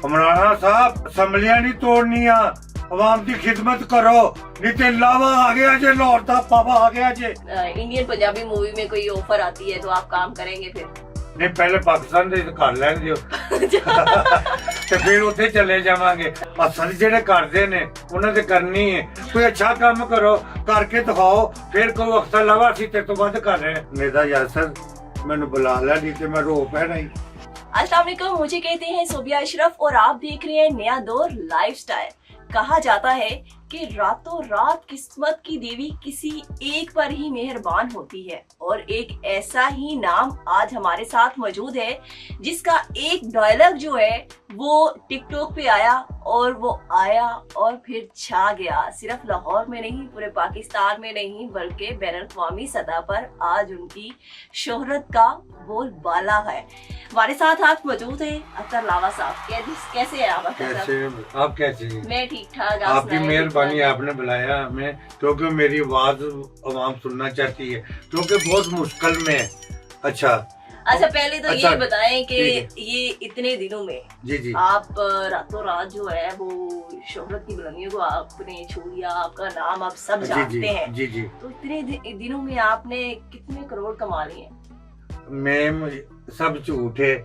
इमरान साहब असम्बलियां नहीं तोड़नियां, अवाम की खिदमत करो, नहीं तो लावा आ गया जे, लाहौर दा पापा आ गया जे। इंडियन पंजाबी मूवी में कोई ऑफर आती है तो आप काम करेंगे फिर? नहीं पहले पाकिस्तान दे कर लैन दियो ते फिर उत्थे चले जावांगे। असल जेड़े करदे ने उन्हां ते करनी है, कोई अच्छा काम करो करके दिखाओ, फिर कोई वक्त लवा सी तेरे तो वध कर रहे हैं। मेरा यासर मैनू बुला ला, नहीं ते मैं रो पैना ही। अस्सलाम वालेकुम, मुझे कहते हैं सोबिया अशरफ और आप देख रहे हैं नया दौर लाइफस्टाइल। कहा जाता है कि रातों रात किस्मत की देवी किसी एक पर ही मेहरबान होती है, और एक ऐसा ही नाम आज हमारे साथ मौजूद है जिसका एक डायलॉग जो है वो टिकटॉक पे आया, और वो आया और फिर छा गया। सिर्फ लाहौर में नहीं, पूरे पाकिस्तान में नहीं, बल्कि बैनुल-अक़वामी सतह पर आज उनकी शोहरत का बोलबाला है। हमारे साथ आप मौजूद है अख्तर लावा साहब। कैसे हैं आप अख्तर साहब? कैसे आप? कैसे? मैं ठीक ठाक। आपकी मेहरबानी, आपने बुलाया हमें क्योंकि मेरी आवाज आवाम सुनना चाहती है, क्योंकि बहुत मुश्किल में है। अच्छा पहले तो अच्छा, ये बताएं कि ठीक ये इतने दिनों में जी आप रातों रात जो है वो शोहरत की बुलंदियों को आपने छू लिया, आपका नाम आप सब जानते हैं। जी जी। तो इतने दिनों में आपने कितने करोड़ कमा लिए? मैं सब झूठ है,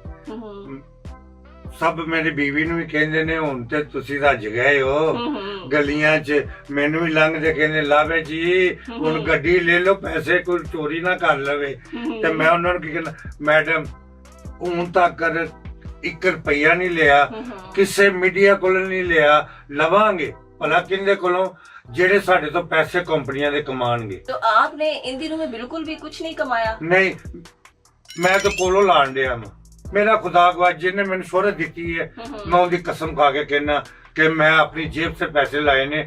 सब मेरी बीवी ਨੂੰ ਵੀ ਕਹਿੰਦੇ ਨੇ ਹੁਣ ਤੇ ਤੁਸੀਂ ਰੱਜ ਗਏ ਹੋ ਗਲੀਆਂ 'ਚ, ਮੈਨੂੰ ਵੀ ਲੰਘਦੇ ਕਹਿੰਦੇ ਲਾਵੇ ਜੀ ਹੁਣ ਗੱਡੀ ਲੈ ਲਓ, ਪੈਸੇ ਕੋਈ ਚੋਰੀ ਨਾ ਕਰ ਲਵੇ। ਤੇ ਮੈਂ ਉਹਨਾਂ ਨੂੰ ਕੀ ਕਹਿੰਦਾ, ਮੈਡਮ ਹੁਣ ਤੱਕ 1 ਰੁਪਈਆ ਨਹੀਂ ਲਿਆ, ਕਿਸੇ ਮੀਡੀਆ ਕੋਲ ਨਹੀਂ ਲਿਆ, ਲਵਾਂਗੇ ਭਲਾ ਕਿੰਦੇ ਕੋਲੋਂ ਜਿਹੜੇ ਸਾਡੇ ਤੋਂ ਪੈਸੇ ਕੰਪਨੀਆਂ ਦੇ ਕਮਾਣਗੇ। तो आपने इन दिनों में बिल्कुल भी कुछ नहीं कमाया? नहीं, मैं तो पोलो लान दिया मैं, मेरा खुदा गवा जिन्हें मैंने शोहरत दी है, मैं उनकी कसम खा के कहना कि मैं अपनी जेब से पैसे लाए ने,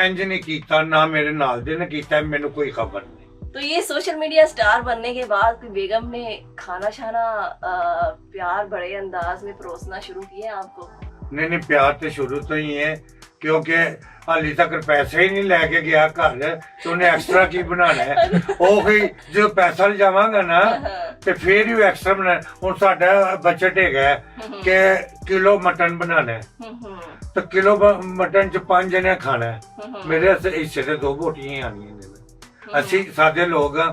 इंज नहीं कीता, ना मेरे नाल दे ने कीता, मैंने कोई खबर नहीं। तो ये सोशल मीडिया स्टार बनने के बाद कोई बेगम ने खाना शाना प्यार बड़े अंदाज में परोसना शुरू किया आपको? नहीं नहीं, प्यार तो शुरू तो ही है, क्योंकि हाली तक पैसे ही नहीं लेके गया घर, तो उन्हें एक्स्ट्रा की बनाना है। वो जो पैसा लिजावांगा ना ते फिर ही एक्स्ट्रा बनाना। हुण साडा बजट है कि किलो मटन बनाना है, तो किलो मटन च 5 जने खाना है, मेरे हिस्से से 2 बोटियां आनियां ने। असी सादे लोग हाँ,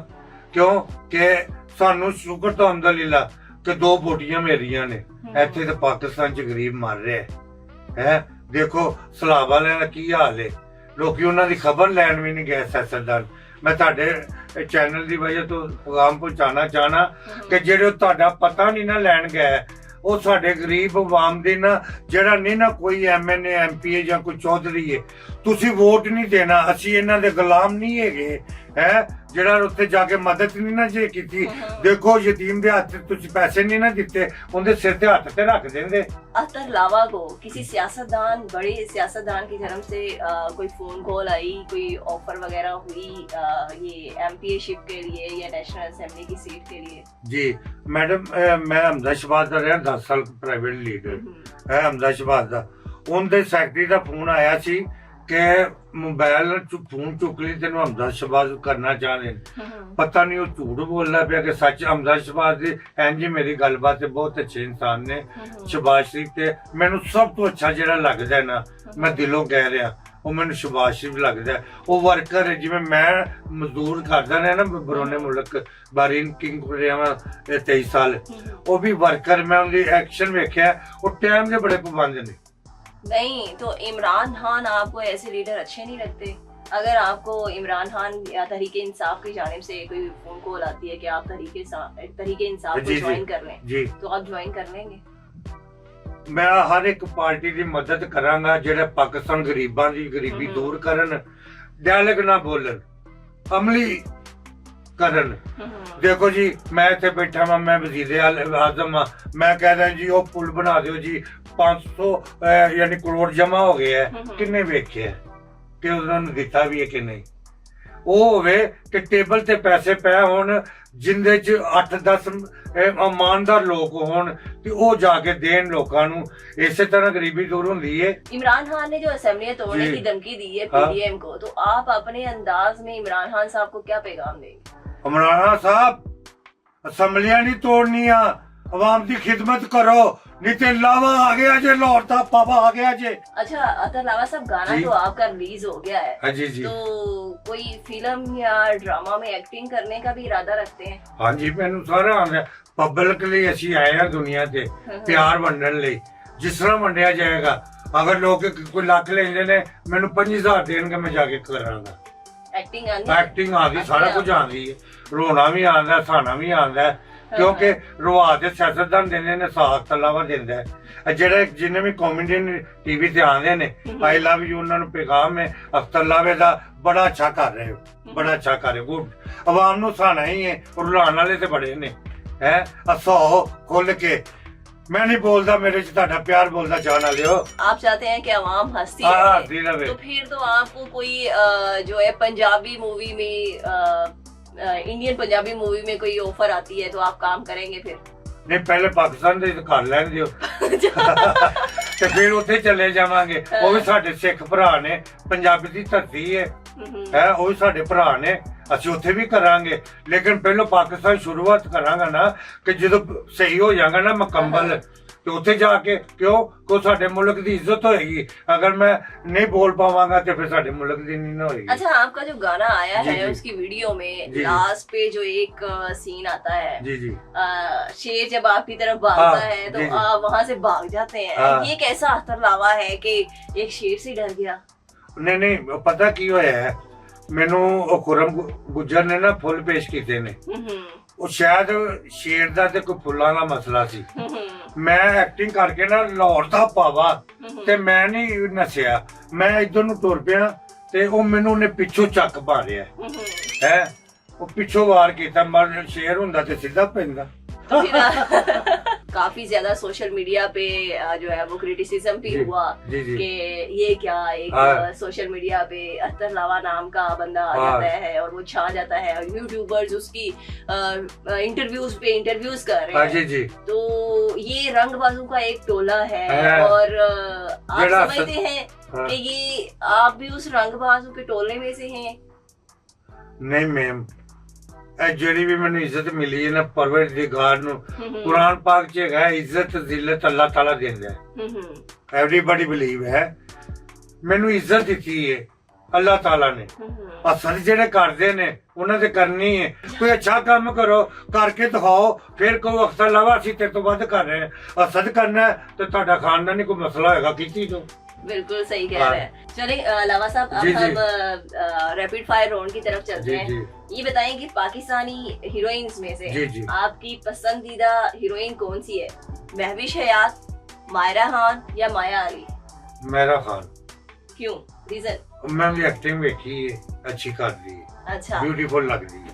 क्यों कि सानू शुक्र तो अल्हम्दुलिल्लाह कि 2 बोटियां मेरियां ने। इत्थे तो पाकिस्तान च गरीब मर रहा है। देखो सलाब वाले का की हाल है, लोग उन्होंने खबर लैन भी नहीं गए सियासतदान। मैं तुहाडे चैनल की वजह तो पैगाम पहुंचाना चाहना कि जेड़े तुहाडा पता नहीं ना लैन गए, वो साडे गरीब अवाम दे ना, जेड़ा नहीं ना कोई MNA MP या कोई चौधरी है, तुसी वोट नहीं देना। असी इन्हां दे गुलाम नहीं हैगे है, जेड़ा उत्थे जाके मदद नहीं ना जे कीती। देखो यतीम दे हाथ तुसी पैसे नहीं ना दिते, उनके सिर ते हाथ ते रख देंदे। अख्तर लावा को किसी सियासतदान, बड़े सियासतदान की तरफ से कोई फोन कॉल आई, कोई ऑफर वगैरह हुई ये MP शिप के लिए या नेशनल असेंबली की सीट के लिए? जी मैडम, मैं हमदा शहबाज दा रहा 10 साल प्राइवेट लीडर है हमदा शहबाज दा। उनके सैकटरी का फोन आया सी कि मोबाइल फोन चुक ली, तेन हमदा शहबाज करना चाहते। पता नहीं वो झूठ बोलना पाया कि सच। हमदा शहबाज दी इंज मेरी गलबात बहुत अच्छे इंसान ने। शहबाज शरीफ ते मैनू सब तो अच्छा जेड़ा लगदा है ना, मैं दिलों कह रहा, वो मैनू शहबाज शरीफ लगदा है। वो वर्कर है, जिवें मैं मजदूर करदा रहा ना बरोने मुल्क, बारीन किंग रहा 23 साल, वो भी वर्कर। मैं उनकी एक्शन वेख्या, वो टाइम के बड़े पाबंद ने। नहीं तो इमरान खान आपको ऐसे लीडर अच्छे नहीं लगते? अगर आपको इमरान खान या तहरीके इंसाफ की जानिब से कोई फोन कॉल आती है कि आप तहरीके इंसाफ को ज्वाइन कर लें, जी, तो आप ज्वाइन कर लेंगे? मैं हर एक पार्टी की मदद करांगा जेड़े पाकिस्तान गरीबां दी गरीबी दूर करन, डायलॉग ना बोलन, अमली करन। देखो जी, मैं इत्थे बैठा वा, मैं वजीर आजम हाँ, मैं कह रहा जी वो पुल बना दो जी, 500 यानी करोड़ जमा हो गया है, किन्ने वेखे है कि उन्होंने दिता भी है कि नहीं? वो होवे कि टेबल ते पैसे पे होन, जिंदे च 8-10 ईमानदार लोग होन, ते ओ जाके देन लोकां नू। इसे तरह गरीबी दूर हुंदी है। इमरान खान ने जो असेंबलियां तोड़ने की धमकी दी है PDM को, तो आप अपने अंदाज में इमरान खान साहब को क्या पैगाम देंगे? इमरान साहब असम्बलियां नहीं तोड़नियां, अवाम की खिदमत करो, नहीं तो लावा आ गया जे, लाहौर था पापा आ गया जे। अच्छा अतर लावा साहब, गाना जी। तो आपका रिलीज हो गया है, हाँ जी जी। तो कोई फिल्म या ड्रामा में एक्टिंग करने का भी इरादा रखते हैं? हाँ जी, मैनू सारा आंदा। पब्लिक ਲਈ ਅਸੀਂ ਆਏ ਆ ਦੁਨੀਆ ਤੇ ਪਿਆਰ ਵੰਡਣ ਲਈ, ਜਿਸ ਤਰ੍ਹਾਂ ਵੰਡਿਆ ਜਾਏਗਾ। ਅਗਰ ਲੋਕ ਕੋਈ ਲੱਖ ਲੈਂਦੇ ਨੇ, ਮੈਨੂੰ 5000 ਦੇਣਗੇ, ਮੈਂ ਜਾ ਕੇ ਕਰਾਂਗਾ। एक्टिंग आंदी है? ਐਕਟਿੰਗ ਆਂਦੀ, ਸਾਰਾ ਕੁਝ ਆਂਦੀ ਹੈ। ਰੋਣਾ ਵੀ ਆਂਦਾ, ਹਸਾਣਾ ਵੀ ਆਂਦਾ, ਕਿਉਂਕਿ ਰਵਾ ਦੇ ਸਿਆਸਤਦਾਨ ਦਿੰਦੇ ਨੇ, ਸਾਥ ਤਲਾਵਾ ਦਿੰਦਾ ਹੈ। ਇਹ ਜਿਹੜੇ ਜਿੰਨੇ ਵੀ ਕਾਮੇਡੀਅਨ ਟੀਵੀ ਤੇ ਆਉਂਦੇ ਨੇ, ਆਈ ਲਵ ਯੂ, ਉਹਨਾਂ ਨੂੰ ਪੈਗਾਮ ਹੈ ਅਖਤਰ ਲਾਵੇ ਦਾ, ਬੜਾ ਅੱਛਾ ਕਰ ਰਹੇ ਹੋ, ਬੜਾ ਅੱਛਾ ਕਰ ਰਹੇ ਹੋ, ਗੁੱਡ। ਆਵਾਮ ਨੂੰ ਹਸਾਣਾ ਹੀ ਹੈ, ਰੁਲਾਉਣ ਵਾਲੇ ਤੇ ਬੜੇ ਨੇ ਹੈ। ਹਸਾਓ ਖੁੱਲ ਕੇ, मैं नहीं बोलता, मेरे से ਤੁਹਾਡਾ प्यार बोलता जाना लियो। आप चाहते हैं कि आवाम हंसती हाँ, रहे, हंसती रहे। तो फिर तो आपको कोई जो है पंजाबी मूवी में, इंडियन पंजाबी मूवी में कोई ऑफर आती है तो आप काम करेंगे फिर? नहीं, पहले पाकिस्तान ਦੇ ਕਰ ਲੈਣ ਦਿਓ ਤੇ ਫਿਰ ਉੱਥੇ ਚਲੇ ਜਾਵਾਂਗੇ। ਉਹ ਵੀ ਸਾਡੇ ਸਿੱਖ ਭਰਾ ਨੇ, ਪੰਜਾਬੀ ਦੀ ਧਰਤੀ ਹੈ, ਉਹ ਵੀ ਸਾਡੇ ਭਰਾ ਨੇ, ਅਸੀਂ ਉੱਥੇ ਵੀ ਕਰਾਂਗੇ। ਲੇਕਿਨ ਪਹਿਲਾਂ ਪਾਕਿਸਤਾਨ ਸ਼ੁਰੂਆਤ ਕਰਾਂਗਾ ਨਾ, ਕਿ ਜਦੋਂ ਸਹੀ ਹੋ ਜਾਗਾ ਨਾ ਮੁਕੰਮਲ, ਤੇ ਉੱਥੇ ਜਾ ਕੇ ਕਿਉਂ ਕੋ ਸਾਡੇ ਮੁਲਕ ਦੀ ਇੱਜ਼ਤ ਹੋਏਗੀ। अगर मैं नहीं बोल पावांगा तो फिर ਸਾਡੇ ਮੁਲਕ ਦੀ नहीं ना होएगी। अच्छा, आपका जो गाना आया जी, है जी। उसकी वीडियो में जी, लास्ट पे जो एक सीन आता है, जी जी। शेर जब आपकी तरफ भागता हाँ, है तो जी, जी। आप वहाँ से भाग जाते हैं, हाँ। ये कैसा अख्तर लावा है कि एक शेर से डर गया? नहीं नहीं, पता की होया है, ਮੈਨੂੰ ਉਹ ਖੁਰਮ ਗੁੱਜਰ ਨੇ ਨਾ ਫੁੱਲ ਪੇਸ਼ ਕੀਤੇ ਨੇ। ਉਹ ਸ਼ਾਇਦ ਸ਼ੇਰ ਦਾ ਤੇ ਕੋਈ ਫੁੱਲਾਂ ਦਾ ਮਸਲਾ ਸੀ। ਮੈਂ ਐਕਟਿੰਗ ਕਰਕੇ ਨਾ ਲਾਹੌਰ ਦਾ ਪਾਵਾ, ਤੇ ਮੈਂ ਨਹੀਂ ਨਸਿਆ, ਮੈਂ ਇਧਰ ਨੂੰ ਤੁਰ ਪਿਆ ਤੇ ਉਹ ਮੈਨੂੰ ਉਹਨੇ ਪਿੱਛੋਂ ਚੱਕ ਪਾ ਲਿਆ ਹੈ। ਉਹ ਪਿੱਛੋਂ ਵਾਰ ਕੀਤਾ, ਮਰ ਸ਼ੇਰ ਹੁੰਦਾ ਤੇ ਸਿੱਧਾ ਪੈਂਦਾ। तो फिर काफी ज्यादा सोशल मीडिया पे जो है वो क्रिटिसिज्म भी जी, हुआ जी, जी। कि ये क्या एक हाँ। सोशल मीडिया पे अख्तर लावा नाम का बंदा आ हाँ। जाता है और वो छा जाता है, और यूट्यूबर्स उसकी इंटरव्यूज पे इंटरव्यूज कर रहे हाँ हैं। जी जी। तो ये रंगबाजों का एक टोला है, है। और आप जरा समझते हैं हाँ। कि ये आप भी उस रंगबाजों के टोले में से हैं? ਨਹੀਂ ਮੈਮ, ਇਹ ਜਿਹੜੀ ਵੀ ਮੈਨੂੰ ਇੱਜ਼ਤ ਮਿਲੀ ਹੈ ਨਾ ਪਰਵਰਦੀਗਾਰ ਨੂੰ, ਕੁਰਾਨ ਪਾਕ ਚ ਹੈਗਾ, ਇੱਜ਼ਤ ਜ਼ਿਲਤ ਅੱਲਾਹ ਤਾਲਾ ਦਿੰਦਾ ਹੈ। ਐਵਰੀਬਾਡੀ ਬਿਲੀਵ ਹੈ, ਮੈਨੂੰ ਇੱਜ਼ਤ ਦਿੱਤੀ ਹੈ ਅੱਲਾਹ ਤਾਲਾ ਨੇ। ਅਸਲ ਜਿਹੜੇ ਕਰਦੇ ਨੇ ਉਹਨਾਂ ਤੇ ਕਰਨੀ ਹੈ। ਕੋਈ ਅੱਛਾ ਕੰਮ ਕਰੋ, ਕਰਕੇ ਦਿਖਾਓ, ਫਿਰ ਕਹੋ ਅਖਤਰ ਲਾਵਾ ਅਸੀਂ ਤੇਰੇ ਤੋਂ ਵੱਧ ਕਰ ਰਹੇ ਹਾਂ। ਅਸਦ ਕਰਨਾ ਹੈ ਤੇ ਤੁਹਾਡਾ ਖਾਨਦਾਨੀ ਕੋਈ ਮਸਲਾ ਹੋਏਗਾ ਕੀਤੀ ਤੋਂ। बिल्कुल सही कह रहे हैं। चले लावा साहब, अब जी, जी। हम रैपिड फायर राउंड की तरफ चलते जी, हैं। जी। ये बताएं कि पाकिस्तानी हीरोइंस में से जी, जी। आपकी पसंदीदा हीरोइन कौन सी है? महविश हयात, मायरा खान या माया अली? मेरा खान। क्यों, रीजन? मैं भी एक्टिंग देखी है, अच्छी कर दी है, अच्छा, ब्यूटीफुल लग रही है।